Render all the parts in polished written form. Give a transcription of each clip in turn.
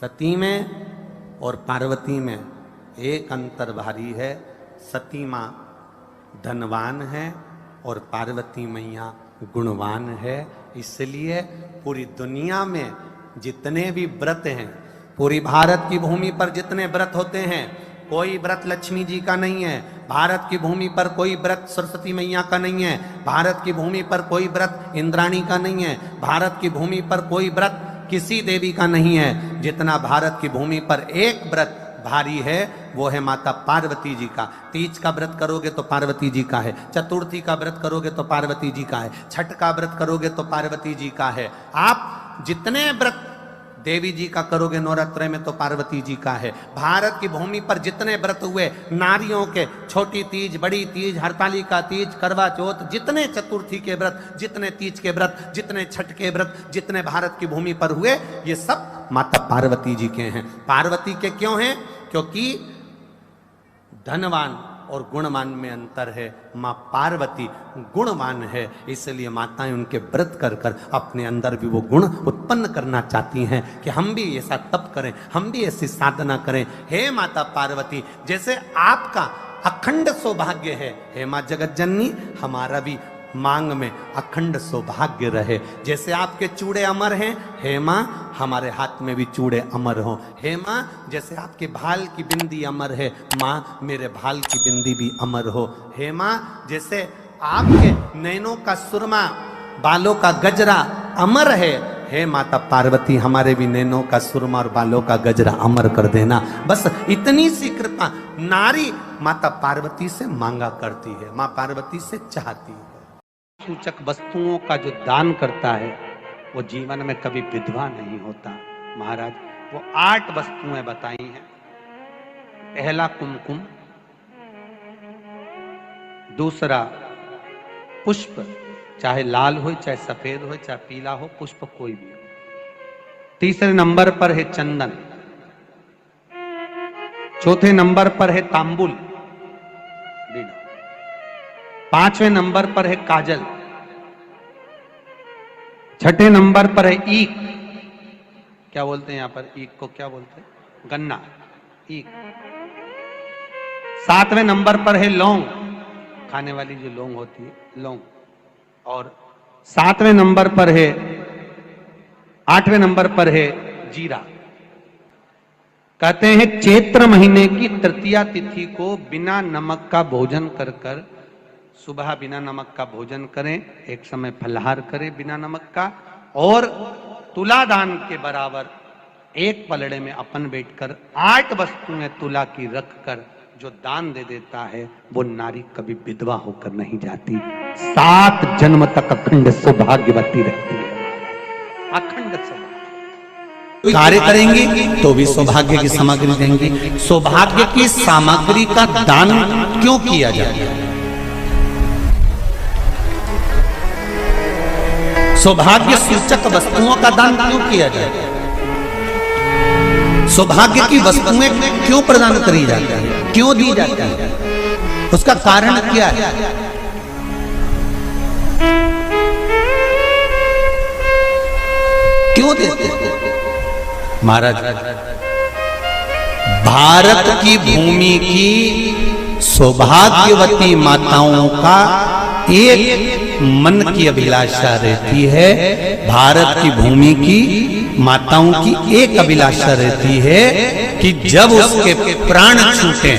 सती में और पार्वती में एक अंतर भारी है। सती माँ धनवान है और पार्वती मैया गुणवान है। इसलिए पूरी दुनिया में जितने भी व्रत हैं, पूरी भारत की भूमि पर जितने व्रत होते हैं, कोई व्रत लक्ष्मी जी का नहीं है। भारत की भूमि पर कोई व्रत सरस्वती मैया का नहीं है। भारत की भूमि पर कोई व्रत इंद्राणी का नहीं है। भारत की भूमि पर कोई व्रत किसी देवी का नहीं है। जितना भारत की भूमि पर एक व्रत भारी है वो है माता पार्वती जी का। तीज का व्रत करोगे तो पार्वती जी का है, चतुर्थी का व्रत करोगे तो पार्वती जी का है, छठ का व्रत करोगे तो पार्वती जी का है। आप जितने व्रत देवी जी का करोगे नवरात्र में तो पार्वती जी का है। भारत की भूमि पर जितने व्रत हुए नारियों के, छोटी तीज, बड़ी तीज, हरतालिका तीज, करवा चौथ, जितने चतुर्थी के व्रत, जितने तीज के व्रत, जितने छठ के व्रत, जितने भारत की भूमि पर हुए, ये सब माता पार्वती जी के हैं। पार्वती के क्यों हैं? क्योंकि धनवान और गुणवान में अंतर है। माँ पार्वती गुणवान है, इसलिए माताएं उनके व्रत कर कर अपने अंदर भी वो गुण उत्पन्न करना चाहती हैं कि हम भी ऐसा तप करें, हम भी ऐसी साधना करें। हे माता पार्वती, जैसे आपका अखंड सौभाग्य है, हे माँ जगत जननी, हमारा भी मांग में अखंड सौभाग्य रहे। जैसे आपके चूड़े अमर हैं, हे माँ हमारे हाथ में भी चूड़े अमर हों। हे माँ जैसे आपके भाल की बिंदी अमर है, माँ मेरे भाल की बिंदी भी अमर हो। हे माँ जैसे आपके नैनों का सुरमा, बालों का गजरा अमर है, हे माता पार्वती हमारे भी नैनों का सुरमा और बालों का गजरा अमर कर देना। बस इतनी सी कृपा नारी माता पार्वती से मांगा करती है, माँ पार्वती से चाहती है। सूचक वस्तुओं का जो दान करता है वो जीवन में कभी विधवा नहीं होता। महाराज वो 8 वस्तुएं बताई हैं। पहला कुमकुम, दूसरा पुष्प, चाहे लाल हो, चाहे सफेद हो, चाहे पीला हो, पुष्प कोई भी हो। तीसरे नंबर पर है चंदन। चौथे नंबर पर है तांबुल, बीड़ा। 5वें नंबर पर है काजल। 6ठे नंबर पर है ईख। क्या बोलते हैं यहां पर ईख को? क्या बोलते हैं? गन्ना, ईख। 7वें नंबर पर है लौंग, खाने वाली जो लौंग होती है, लौंग। और 7वें नंबर पर है, 8वें नंबर पर है जीरा। कहते हैं चैत्र महीने की तृतीया तिथि को बिना नमक का भोजन कर कर, सुबह बिना नमक का भोजन करें, एक समय फलाहार करें बिना नमक का, और तुला दान के बराबर एक पलड़े में अपन बैठकर 8 वस्तुएं तुला की रख कर जो दान दे देता है वो नारी कभी विधवा होकर नहीं जाती, 7 जन्म तक अखंड सौभाग्यवती रहती है। अखंड सौभाग्य कार्य करेंगी तो भी सौभाग्य की सामग्री देंगी। सौभाग्य की सामग्री का दान क्यों किया जाता है? सौभाग्य सूचक वस्तुओं का दान क्यों किया जाता है? सौभाग्य की वस्तुएं क्यों प्रदान करी जाती है, क्यों दी जाती है? उसका कारण क्या है? क्यों देते हैं? महाराज भारत की भूमि की सौभाग्यवती माताओं का एक मन की अभिलाषा रहती है। भारत की भूमि की माताओं की एक अभिलाषा रहती है कि जब उसके प्राण छूटे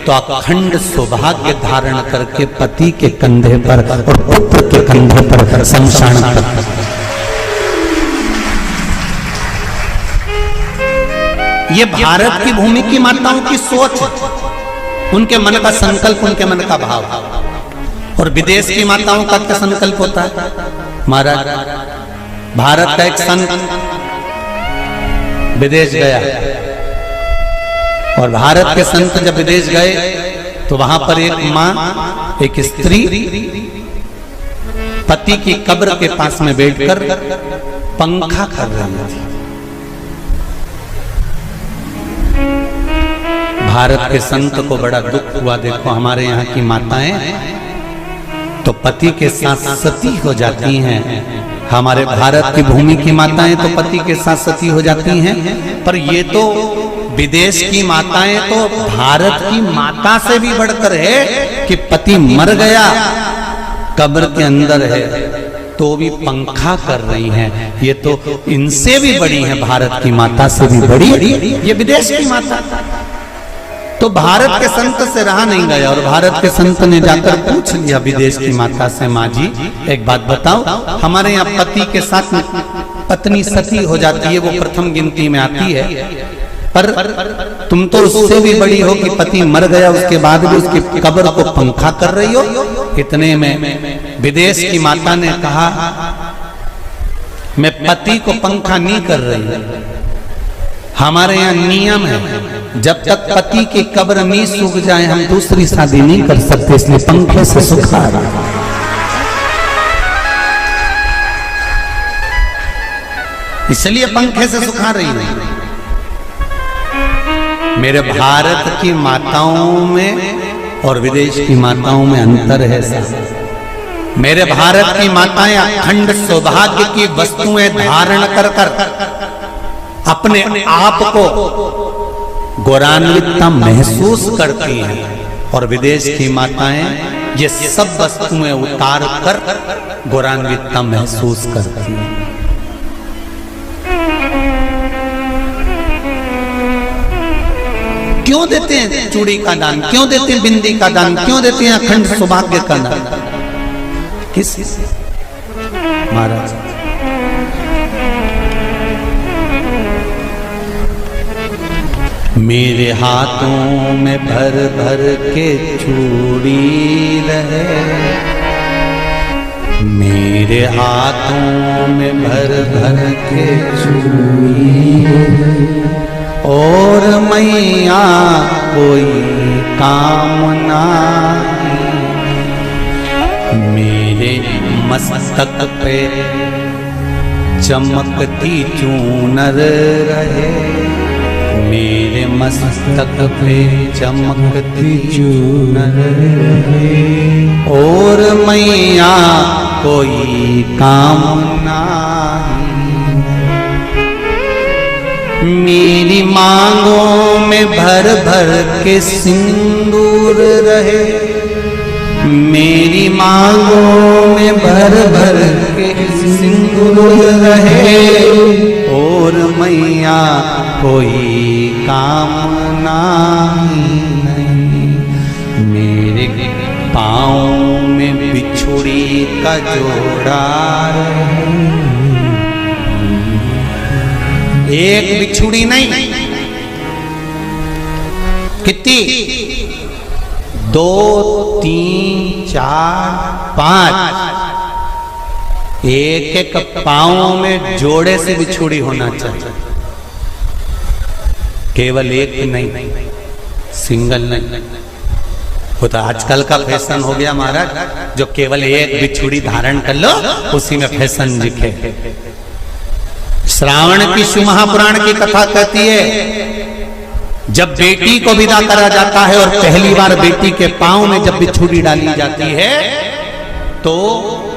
तो अखंड सौभाग्य धारण करके पति के कंधे पर और पुत्र के कंधे पर शमशान पर। ये भारत की भूमि की माताओं की सोच है, उनके मन का संकल्प, उनके मन का भाव। और विदेश की माताओं का क्या संकल्प होता है? महाराज भारत का एक संत विदेश गया और भारत के संत जब विदेश गए तो वहां पर एक मां, एक स्त्री पति की कब्र के पास में बैठकर पंखा कर रही थी। भारत के संत को बड़ा दुख हुआ, देखो हमारे यहाँ की माताएं तो पति के साथ सती हो जाती हैं। हमारे भारत की भूमि की माताएं तो पति के साथ सती हो जाती हैं, पर ये तो विदेश की माताएं तो भारत की माता से भी बढ़कर है कि पति मर गया, कब्र के अंदर है, तो भी पंखा कर रही हैं। ये तो इनसे भी बड़ी है, भारत की माता से भी बड़ी ये विदेश की माता। तो भारत के संत से रहा नहीं गया और भारत के संत ने जाकर पूछ लिया विदेश की माता से, माँ जी एक बात बताओ, हमारे यहाँ पति के साथ पत्नी सती हो जाती है, वो प्रथम गिनती में आती है, पर तुम तो उससे भी बड़ी हो कि पति मर गया उसके बाद भी उसकी कब्र को पंखा कर रही हो। इतने में विदेश की माता ने कहा, मैं पति को पंखा नहीं कर रही, हमारे यहाँ नियम है जब तक पति की कब्र नहीं सूख जाए हम दूसरी शादी नहीं कर सकते, इसलिए पंखे से सुखा रहा। इसलिए पंखे से सुखा रही है। मेरे भारत की माताओं में और विदेश की माताओं में अंतर है साहब। मेरे भारत की माताएं अखंड सौभाग्य की वस्तुएं धारण कर कर अपने आप को गौरवान्वितता महसूस करती हैं, और विदेश की माताएं ये सब वस्तुएं उतार कर गौरवान्वितता महसूस करती हैं। क्यों देते हैं चूड़ी का दान, क्यों देते हैं बिंदी का दान, क्यों देते हैं अखंड सौभाग्य का दान? किस महाराज? मेरे हाथों में भर भर के चूड़ी रहे, मेरे हाथों में भर भर के चूड़ी, और मैया कोई काम नहीं, मेरे मस्तक पे चमकती चूनर रहे, मेरे मस्तक पे चमकती चूनर रहे, और मैया कोई काम नहीं, मेरी मांगों में भर भर के सिंदूर रहे, मेरी मांगों में भर भर के सिंदूर रहे, और मैया कोई कामना नहीं, मेरे पाँव में बिछुड़ी का जोड़ा रहे, एक बिछुड़ी नहीं, कितनी? 2, 3, 4, 5, एक एक पाँव में जोड़े से बिछुड़ी होना चाहिए, केवल एक नहीं, सिंगल नहीं। वो तो आजकल का फैशन हो गया महाराज, जो केवल एक बिछुड़ी धारण कर लो उसी में फैशन दिखे। श्रावण की शिव महापुराण की कथा कहती है, जब बेटी को विदा करा जाता है और पहली बार बेटी के पांव में जब बिछुड़ी डाली जाती है, तो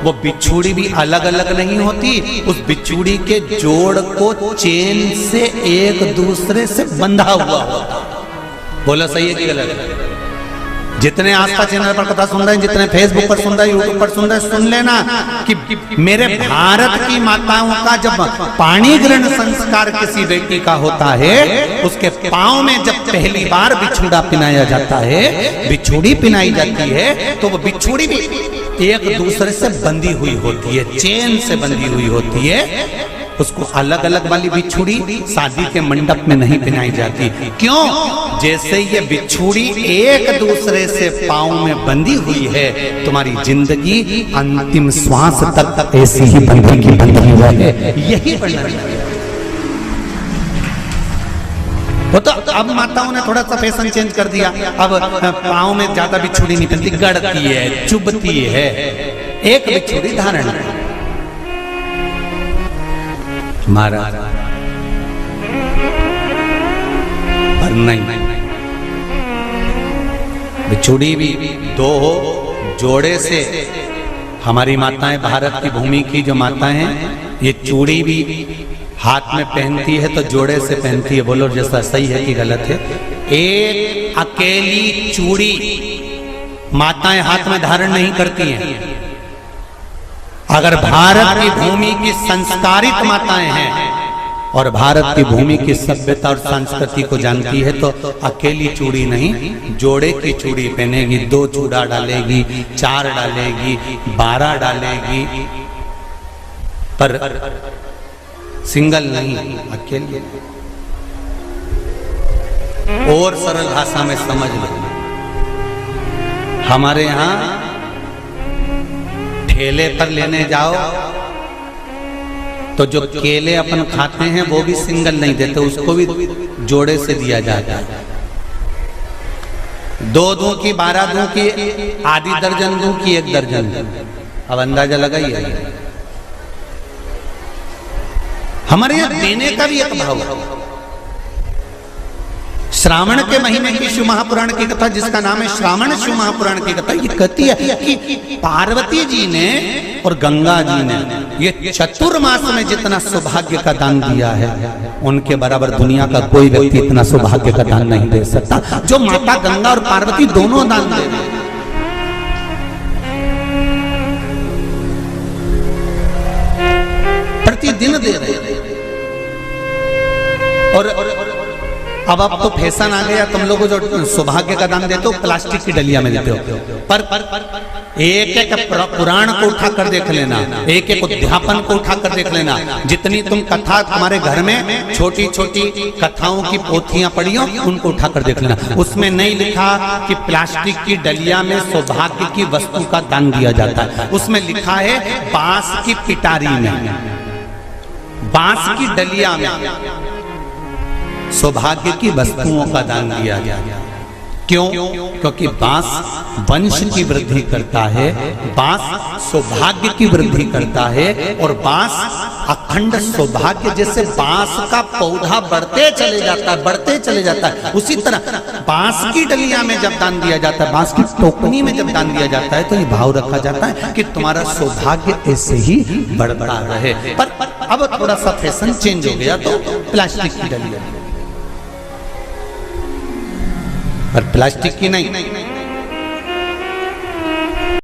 वो बिछुड़ी भी अलग अलग नहीं होती, उस बिछुड़ी के जोड़ को चेन से एक दूसरे से बंधा हुआ होता। बोला सही है कि गलत? जितने आस्था चैनल पर कथा सुन रहे हैं, जितने फेसबुक पर सुन रहे हैं, यूट्यूब पर सुन रहे हैं, सुन लेना कि मेरे भारत की माताओं का जब पाणी ग्रहण संस्कार किसी बेटी का होता है, उसके पांव में जब पहली बार बिछुड़ा पिनाया जाता है, बिछुड़ी पिनाई जाती है, तो वो बिछुड़ी भी एक दूसरे से बंधी हुई होती है, चेन से बंधी हुई होती है। उसको अलग अलग वाली बिछुड़ी शादी के मंडप में नहीं पहनाई जाती। क्यों? जैसे ये बिछुड़ी एक दूसरे से पांव में बंधी हुई है, तुम्हारी जिंदगी अंतिम श्वास तक ऐसी ही बंधी रहे, यही बनना चाहिए। वो तो अब माताओं ने थोड़ा सा फैशन चेंज कर दिया, अब पांव में ज्यादा बिछुड़ी नहीं पहनती, गड़ती है, चुभती है, एक बिछुड़ी धारण महाराज। पर नहीं, बिछुड़ी भी 2 हो, जोड़े से हमारी माताएं, भारत की भूमि की जो माताएं हैं, ये चूड़ी भी हाथ में पहनती है तो जोड़े से पहनती है। बोलो जैसा सही है कि गलत है? एक अकेली चूड़ी माताएं हाथ में धारण नहीं करती हैं। अगर भारत की भूमि की संस्कारित माताएं हैं और भारत की भूमि की सभ्यता और संस्कृति को जानती है तो अकेली चूड़ी नहीं, जोड़े की चूड़ी पहनेगी। 2 चूड़ा डालेगी, 4 डालेगी, 12 डालेगी, पर सिंगल नहीं, अकेले। और सरल भाषा में समझ लो, हमारे यहां ठेले पर लेने जाओ तो जो केले अपन खाते हैं वो भी सिंगल नहीं देते, उसको भी जोड़े से दिया जाता है। 2 दूं की, 12 दूं की, आधी दर्जन दूं की 1 दर्जन दूं। अब अंदाजा लगाइए। हमारे यहां देने का भी एक भाव है। श्रावण के महीने की शिव महापुराण की कथा, जिसका नाम है श्रावण शिव महापुराण की कथा, ये कहती है कि पार्वती जी ने और गंगा जी ने ये चतुर्मास में जितना सौभाग्य का दान दिया है, उनके बराबर दुनिया का कोई व्यक्ति इतना सौभाग्य का दान नहीं दे सकता जो माता गंगा और पार्वती दोनों दान दे रहे हैं। प्रतिदिन दे रहे हैं। और अब तो फैशन आ गया, तुम लोगों जो सौभाग्य का दान देते हो प्लास्टिक की डलिया में देते हो। पर एक एक पुराण को उठा कर देख लेना, एक एक उद्यापन को उठा कर देख लेना। जितनी तुम कथा तुम्हारे घर में छोटी छोटी कथाओं की पोथियां पड़ी हो, उनको उठा कर देख लेना। उसमें नहीं लिखा कि प्लास्टिक की डलिया में सौभाग्य की वस्तु का दान दिया जाता है। उसमें लिखा है बांस की पिटारी में, बांस की डलिया में सौभाग्य की वस्तुओं का दान दिया गया। क्यों? क्योंकि बांस वंश की वृद्धि करता है, बांस सौभाग्य की वृद्धि करता है, और बांस अखंड सौभाग्य। जैसे बांस का पौधा बढ़ते चले जाता है, बढ़ते चले जाता है, उसी तरह बांस की डलिया में जब दान दिया जाता है, बांस की टोकनी में जब दान दिया जाता है, तो ये भाव रखा जाता है कि तुम्हारा सौभाग्य ऐसे ही बढ़ता रहे। पर अब थोड़ा सा फैशन चेंज हो गया तो प्लास्टिक की डलिया, पर प्लास्टिक की नहीं,